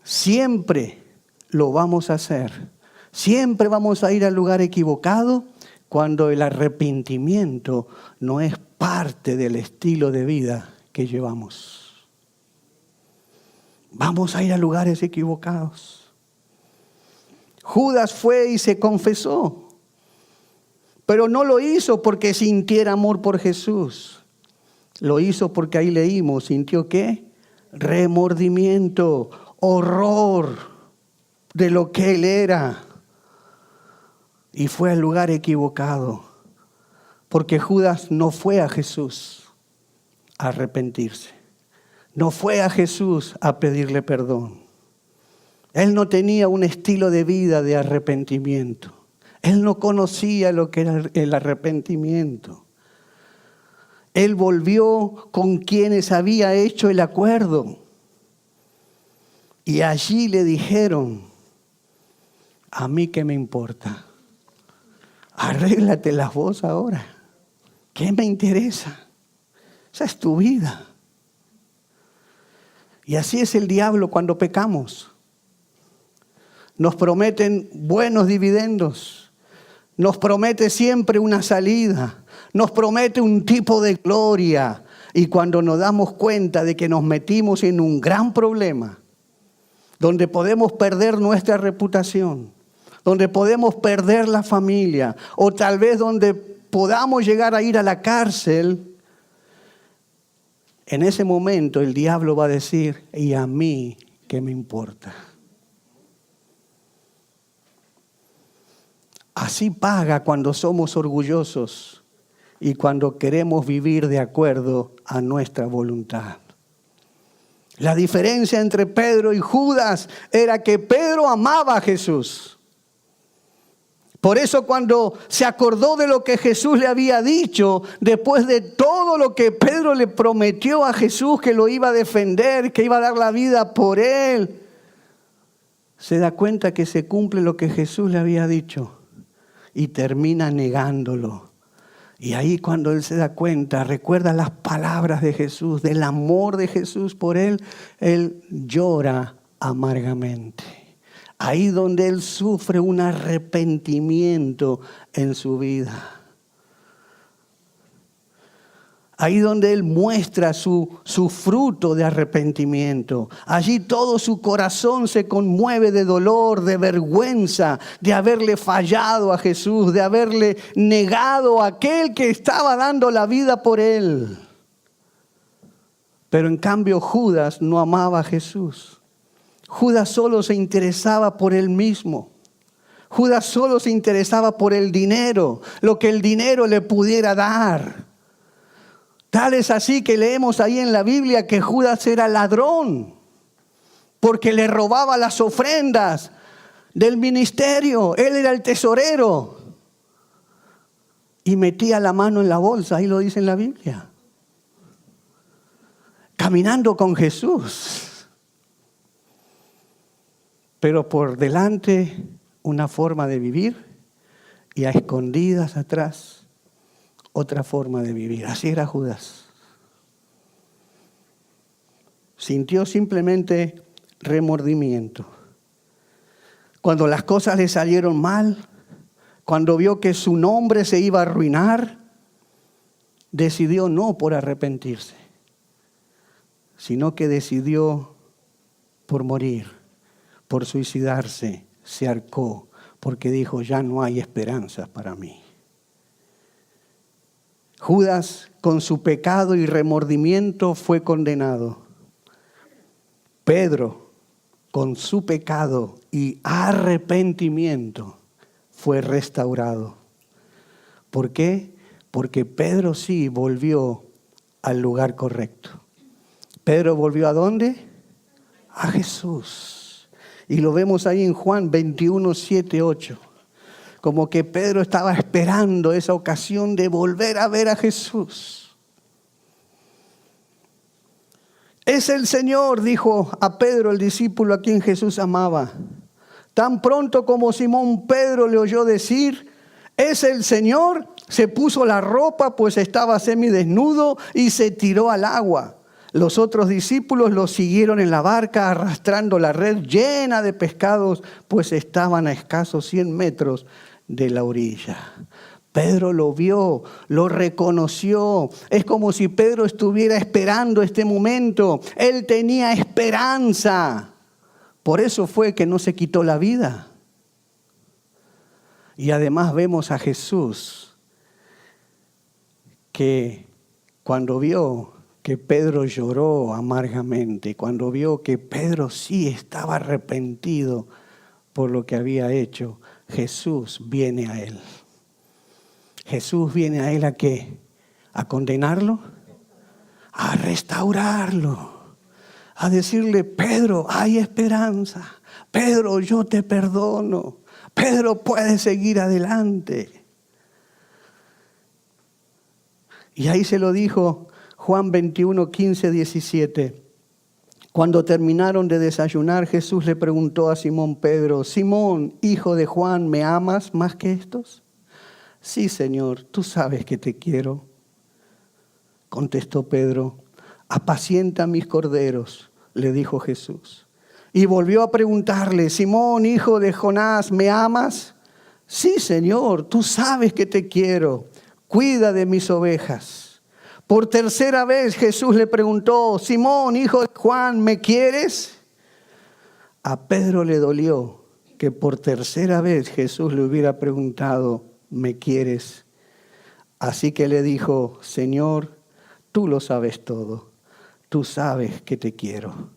Siempre lo vamos a hacer. Siempre vamos a ir al lugar equivocado cuando el arrepentimiento no es parte del estilo de vida que llevamos. Vamos a ir a lugares equivocados. Judas fue y se confesó, pero no lo hizo porque sintiera amor por Jesús. Lo hizo porque ahí leímos, ¿sintió qué? Remordimiento, horror de lo que él era. Y fue al lugar equivocado, porque Judas no fue a Jesús a arrepentirse. No fue a Jesús a pedirle perdón. Él no tenía un estilo de vida de arrepentimiento. Él no conocía lo que era el arrepentimiento. Él volvió con quienes había hecho el acuerdo. Y allí le dijeron, ¿a mí qué me importa? Arréglatelas vos ahora. ¿Qué me interesa? Esa es tu vida. Y así es el diablo cuando pecamos. Nos prometen buenos dividendos. Nos promete siempre una salida. Nos promete un tipo de gloria. Y cuando nos damos cuenta de que nos metimos en un gran problema, donde podemos perder nuestra reputación, donde podemos perder la familia, o tal vez donde podamos llegar a ir a la cárcel, en ese momento el diablo va a decir, ¿y a mí qué me importa? Así paga cuando somos orgullosos y cuando queremos vivir de acuerdo a nuestra voluntad. La diferencia entre Pedro y Judas era que Pedro amaba a Jesús. Por eso cuando se acordó de lo que Jesús le había dicho, después de todo lo que Pedro le prometió a Jesús, que lo iba a defender, que iba a dar la vida por él, se da cuenta que se cumple lo que Jesús le había dicho y termina negándolo. Y ahí cuando él se da cuenta, recuerda las palabras de Jesús, del amor de Jesús por él llora amargamente. Ahí donde él sufre un arrepentimiento en su vida. Ahí donde él muestra su fruto de arrepentimiento. Allí todo su corazón se conmueve de dolor, de vergüenza, de haberle fallado a Jesús, de haberle negado a aquel que estaba dando la vida por él. Pero en cambio Judas no amaba a Jesús. Judas solo se interesaba por él mismo. Judas solo se interesaba por el dinero, lo que el dinero le pudiera dar. Tal es así que leemos ahí en la Biblia que Judas era ladrón, porque le robaba las ofrendas del ministerio. Él era el tesorero y metía la mano en la bolsa, ahí lo dice en la Biblia. Caminando con Jesús. Pero por delante una forma de vivir y a escondidas atrás otra forma de vivir. Así era Judas. Sintió simplemente remordimiento. Cuando las cosas le salieron mal, cuando vio que su nombre se iba a arruinar, decidió no por arrepentirse, sino que decidió por morir, por suicidarse, se ahorcó, porque dijo, ya no hay esperanza para mí. Judas, con su pecado y remordimiento, fue condenado. Pedro, con su pecado y arrepentimiento, fue restaurado. ¿Por qué? Porque Pedro sí volvió al lugar correcto. ¿Pedro volvió a dónde? A Jesús. Y lo vemos ahí en Juan 21, 7, 8. Como que Pedro estaba esperando esa ocasión de volver a ver a Jesús. Es el Señor, dijo a Pedro, el discípulo a quien Jesús amaba. Tan pronto como Simón Pedro le oyó decir, es el Señor, se puso la ropa, pues estaba semidesnudo, y se tiró al agua. Los otros discípulos lo siguieron en la barca, arrastrando la red llena de pescados, pues estaban a escasos 100 metros de la orilla. Pedro lo vio, lo reconoció. Es como si Pedro estuviera esperando este momento. Él tenía esperanza. Por eso fue que no se quitó la vida. Y además vemos a Jesús que cuando vio que Pedro lloró amargamente, cuando vio que Pedro sí estaba arrepentido por lo que había hecho, Jesús viene a él. Jesús viene a él ¿a qué? ¿A condenarlo? A restaurarlo. A decirle, Pedro, hay esperanza. Pedro, yo te perdono. Pedro, puedes seguir adelante. Y ahí se lo dijo Juan 21, 15, 17. Cuando terminaron de desayunar, Jesús le preguntó a Simón Pedro, Simón, hijo de Juan, ¿me amas más que estos? Sí, Señor, tú sabes que te quiero. Contestó Pedro, apacienta mis corderos, le dijo Jesús. Y volvió a preguntarle, Simón, hijo de Jonás, ¿me amas? Sí, Señor, tú sabes que te quiero. Cuida de mis ovejas. Por tercera vez Jesús le preguntó, Simón, hijo de Juan, ¿me quieres? A Pedro le dolió que por tercera vez Jesús le hubiera preguntado, ¿me quieres? Así que le dijo, Señor, tú lo sabes todo. Tú sabes que te quiero.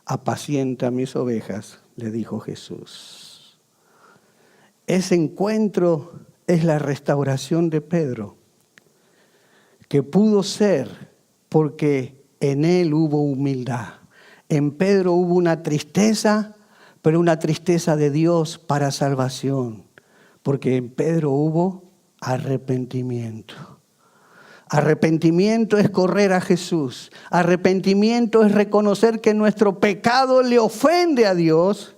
Apacienta mis ovejas, le dijo Jesús. Ese encuentro es la restauración de Pedro, que pudo ser porque en él hubo humildad. En Pedro hubo una tristeza, pero una tristeza de Dios para salvación, porque en Pedro hubo arrepentimiento. Arrepentimiento es correr a Jesús. Arrepentimiento es reconocer que nuestro pecado le ofende a Dios.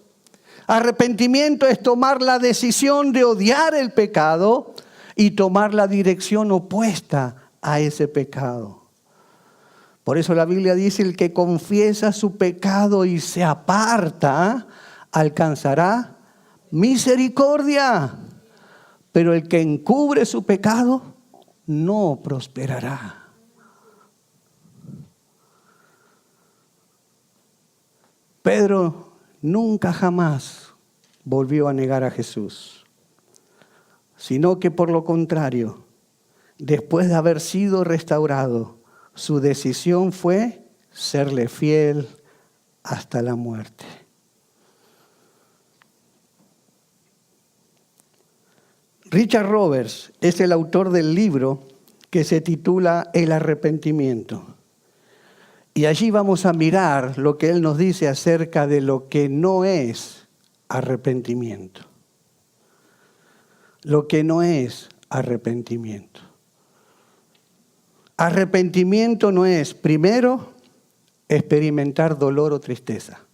Arrepentimiento es tomar la decisión de odiar el pecado y tomar la dirección opuesta a ese pecado. Por eso la Biblia dice, el que confiesa su pecado y se aparta, alcanzará misericordia. Pero el que encubre su pecado, no prosperará. Pedro nunca jamás volvió a negar a Jesús, sino que por lo contrario, después de haber sido restaurado, su decisión fue serle fiel hasta la muerte. Richard Roberts es el autor del libro que se titula El arrepentimiento. Y allí vamos a mirar lo que él nos dice acerca de lo que no es arrepentimiento. Lo que no es arrepentimiento. Arrepentimiento no es, primero, experimentar dolor o tristeza.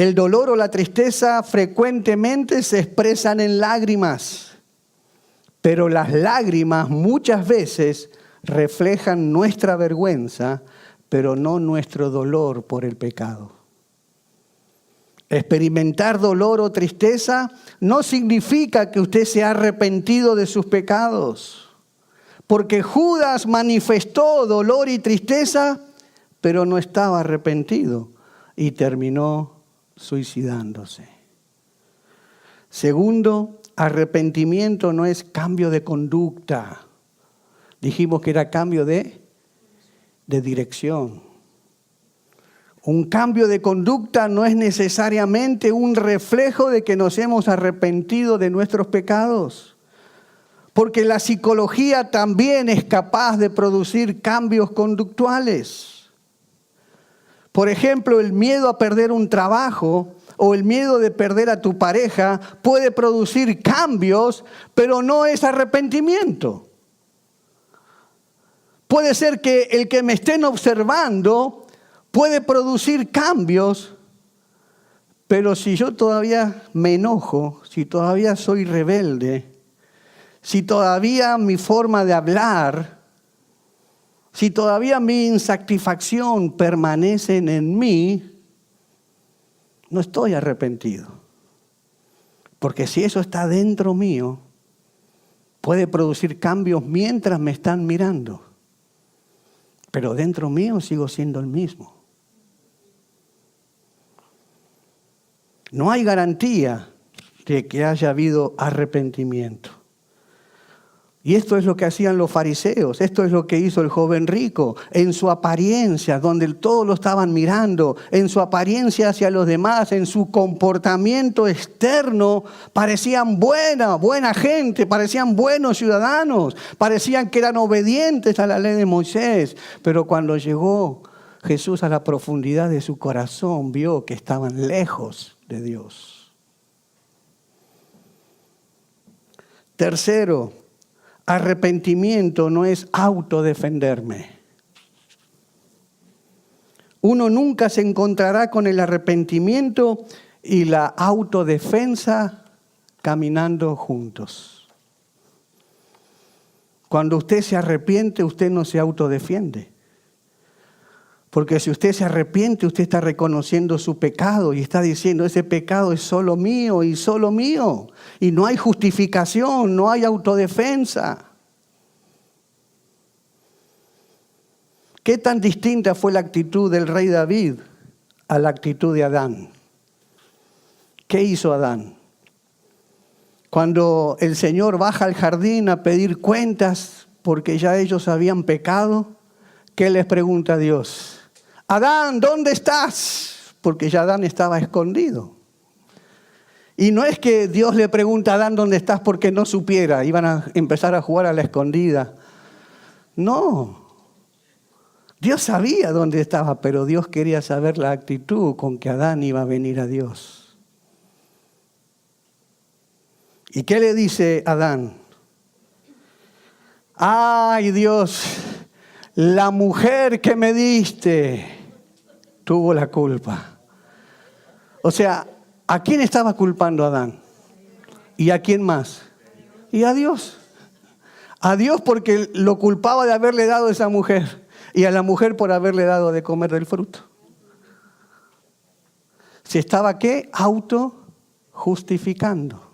El dolor o la tristeza frecuentemente se expresan en lágrimas, pero las lágrimas muchas veces reflejan nuestra vergüenza, pero no nuestro dolor por el pecado. Experimentar dolor o tristeza no significa que usted se ha arrepentido de sus pecados, porque Judas manifestó dolor y tristeza, pero no estaba arrepentido y terminó suicidándose. Segundo, arrepentimiento no es cambio de conducta. Dijimos que era cambio de dirección. Un cambio de conducta no es necesariamente un reflejo de que nos hemos arrepentido de nuestros pecados. porque la psicología también es capaz de producir cambios conductuales. Por ejemplo, el miedo a perder un trabajo o el miedo de perder a tu pareja puede producir cambios, pero no es arrepentimiento. Puede ser que el que me estén observando puede producir cambios, pero si yo todavía me enojo, si todavía soy rebelde, si todavía mi forma de hablar, si todavía mi insatisfacción permanecen en mí, no estoy arrepentido. Porque si eso está dentro mío, puede producir cambios mientras me están mirando. Pero dentro mío sigo siendo el mismo. No hay garantía de que haya habido arrepentimiento. Y esto es lo que hacían los fariseos, esto es lo que hizo el joven rico, en su apariencia, donde todos lo estaban mirando, en su apariencia hacia los demás, en su comportamiento externo, parecían buena gente, parecían buenos ciudadanos, parecían que eran obedientes a la ley de Moisés, pero cuando llegó Jesús a la profundidad de su corazón, vio que estaban lejos de Dios. Tercero, arrepentimiento no es autodefenderme. Uno nunca se encontrará con el arrepentimiento y la autodefensa caminando juntos. Cuando usted se arrepiente, usted no se autodefiende. Porque si usted se arrepiente, usted está reconociendo su pecado y está diciendo, ese pecado es solo mío y solo mío. Y no hay justificación, no hay autodefensa. ¿Qué tan distinta fue la actitud del rey David a la actitud de Adán? ¿Qué hizo Adán? Cuando el Señor baja al jardín a pedir cuentas porque ya ellos habían pecado, ¿qué les pregunta a Dios? Adán, ¿dónde estás? Porque ya Adán estaba escondido. Y no es que Dios le pregunta a Adán dónde estás porque no supiera, iban a empezar a jugar a la escondida. No, Dios sabía dónde estaba, pero Dios quería saber la actitud con que Adán iba a venir a Dios. ¿Y qué le dice Adán? ¡Ay, Dios! La mujer que me diste tuvo la culpa. O sea, ¿a quién estaba culpando Adán? ¿Y a quién más? Y a Dios. A Dios porque lo culpaba de haberle dado a esa mujer. Y a la mujer por haberle dado de comer del fruto. ¿Se estaba qué? Auto-justificando.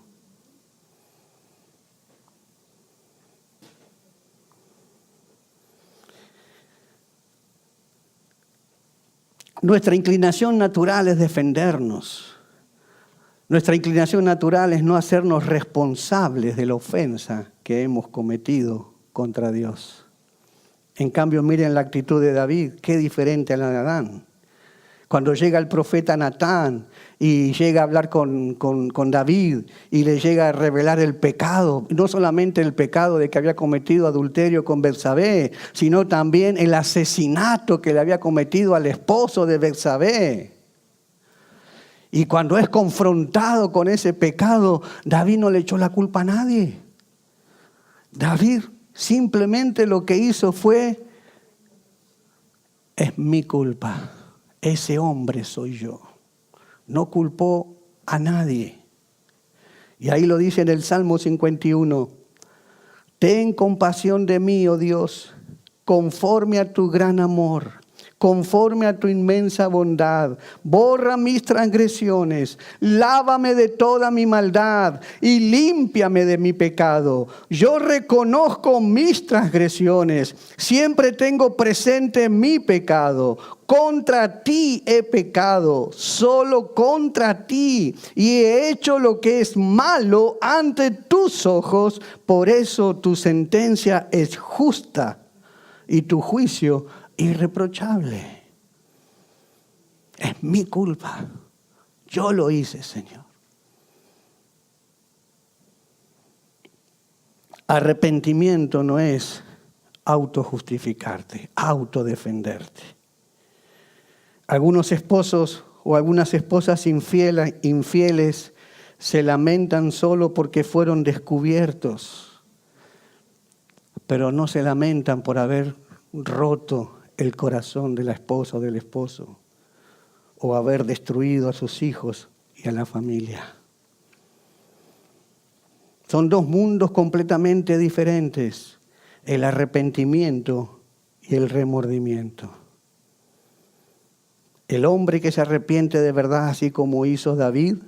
Nuestra inclinación natural es defendernos. Nuestra inclinación natural es no hacernos responsables de la ofensa que hemos cometido contra Dios. En cambio, miren la actitud de David, qué diferente a la de Adán. Cuando llega el profeta Natán y llega a hablar con David y le llega a revelar el pecado, no solamente el pecado de que había cometido adulterio con Betsabé, sino también el asesinato que le había cometido al esposo de Betsabé. Y cuando es confrontado con ese pecado, David no le echó la culpa a nadie. David simplemente lo que hizo fue, es mi culpa. Ese hombre soy yo. No culpó a nadie. Y ahí lo dice en el Salmo 51. Ten compasión de mí, oh Dios, conforme a tu gran amor, conforme a tu inmensa bondad. Borra mis transgresiones, lávame de toda mi maldad y límpiame de mi pecado. Yo reconozco mis transgresiones, siempre tengo presente mi pecado. Contra ti he pecado, solo contra ti, y he hecho lo que es malo ante tus ojos. Por eso tu sentencia es justa y tu juicio irreprochable. Es mi culpa. Yo lo hice, Señor. Arrepentimiento no es autojustificarte, autodefenderte. Algunos esposos o algunas esposas infieles se lamentan solo porque fueron descubiertos, pero no se lamentan por haber roto el corazón de la esposa o del esposo, o haber destruido a sus hijos y a la familia. Son dos mundos completamente diferentes, el arrepentimiento y el remordimiento. El hombre que se arrepiente de verdad, así como hizo David,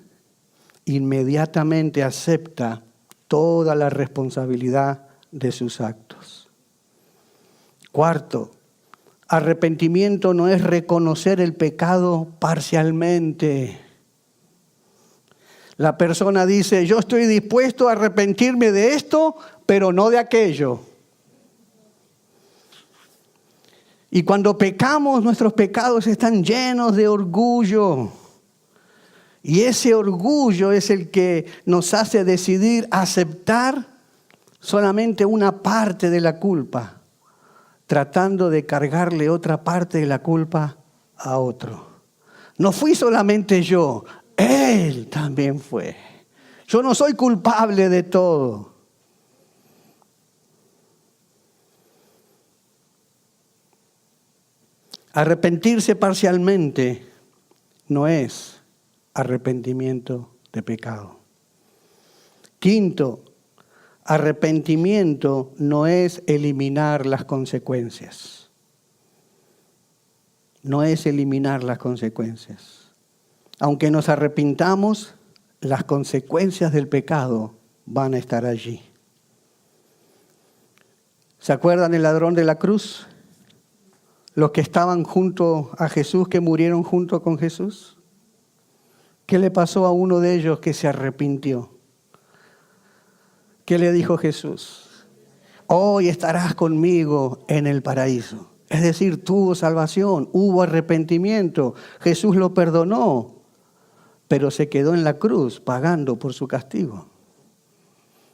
inmediatamente acepta toda la responsabilidad de sus actos. Cuarto, arrepentimiento no es reconocer el pecado parcialmente. La persona dice, yo estoy dispuesto a arrepentirme de esto, pero no de aquello. Y cuando pecamos, nuestros pecados están llenos de orgullo. Y ese orgullo es el que nos hace decidir aceptar solamente una parte de la culpa, tratando de cargarle otra parte de la culpa a otro. No fui solamente yo, él también fue. Yo no soy culpable de todo. Arrepentirse parcialmente no es arrepentimiento de pecado. Quinto, arrepentimiento no es eliminar las consecuencias. No es eliminar las consecuencias. Aunque nos arrepintamos, las consecuencias del pecado van a estar allí. ¿Se acuerdan del ladrón de la cruz? Los que estaban junto a Jesús, que murieron junto con Jesús. ¿Qué le pasó a uno de ellos que se arrepintió? ¿Qué le dijo Jesús? Hoy estarás conmigo en el paraíso. Es decir, tuvo salvación, hubo arrepentimiento. Jesús lo perdonó, pero se quedó en la cruz pagando por su castigo.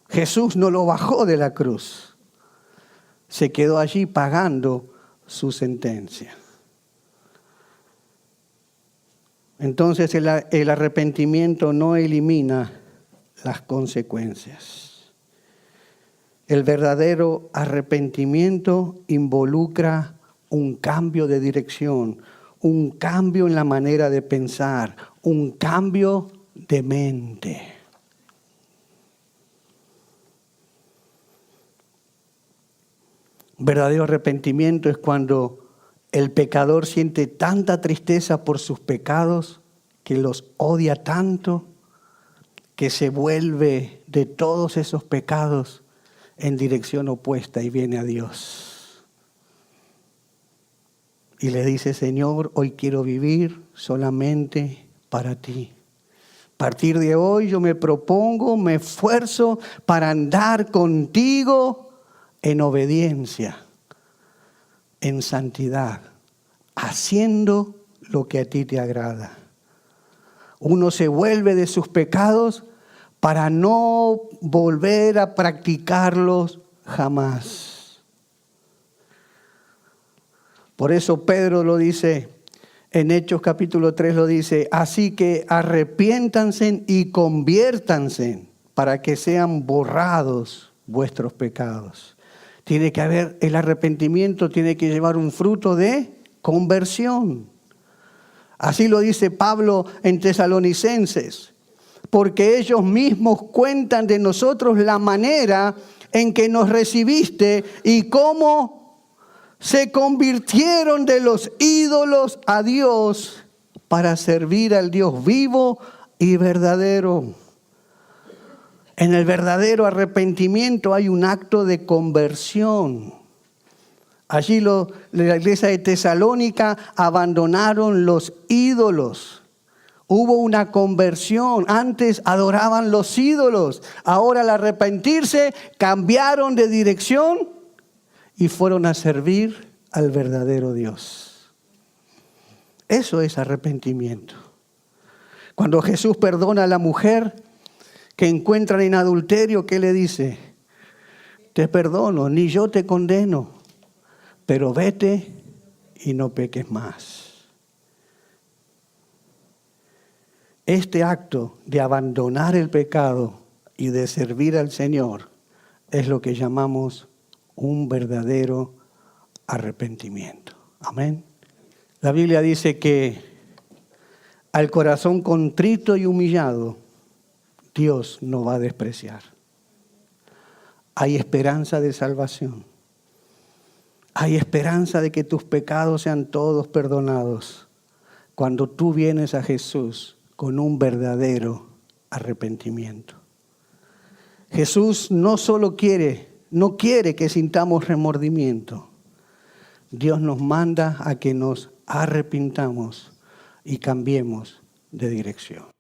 Jesús no lo bajó de la cruz. Se quedó allí pagando su sentencia. Entonces el arrepentimiento no elimina las consecuencias. El verdadero arrepentimiento involucra un cambio de dirección, un cambio en la manera de pensar, un cambio de mente. Verdadero arrepentimiento es cuando el pecador siente tanta tristeza por sus pecados que los odia tanto que se vuelve de todos esos pecados en dirección opuesta y viene a Dios. Y le dice, Señor, hoy quiero vivir solamente para ti. A partir de hoy yo me propongo, me esfuerzo para andar contigo en obediencia, en santidad, haciendo lo que a ti te agrada. Uno se vuelve de sus pecados para no volver a practicarlos jamás. Por eso Pedro lo dice, en Hechos capítulo 3 lo dice, así que arrepiéntanse y conviértanse para que sean borrados vuestros pecados. Tiene que haber, el arrepentimiento tiene que llevar un fruto de conversión. Así lo dice Pablo en Tesalonicenses, porque ellos mismos cuentan de nosotros la manera en que nos recibiste y cómo se convirtieron de los ídolos a Dios para servir al Dios vivo y verdadero. En el verdadero arrepentimiento hay un acto de conversión. Allí la iglesia de Tesalónica abandonaron los ídolos. Hubo una conversión. Antes adoraban los ídolos. Ahora al arrepentirse cambiaron de dirección y fueron a servir al verdadero Dios. Eso es arrepentimiento. Cuando Jesús perdona a la mujer que encuentran en adulterio, ¿qué le dice? te perdono, ni yo te condeno, pero vete y no peques más. Este acto de abandonar el pecado y de servir al Señor es lo que llamamos un verdadero arrepentimiento. Amén. La Biblia dice que al corazón contrito y humillado, Dios no va a despreciar. Hay esperanza de salvación. Hay esperanza de que tus pecados sean todos perdonados cuando tú vienes a Jesús con un verdadero arrepentimiento. Jesús no quiere que sintamos remordimiento. Dios nos manda a que nos arrepintamos y cambiemos de dirección.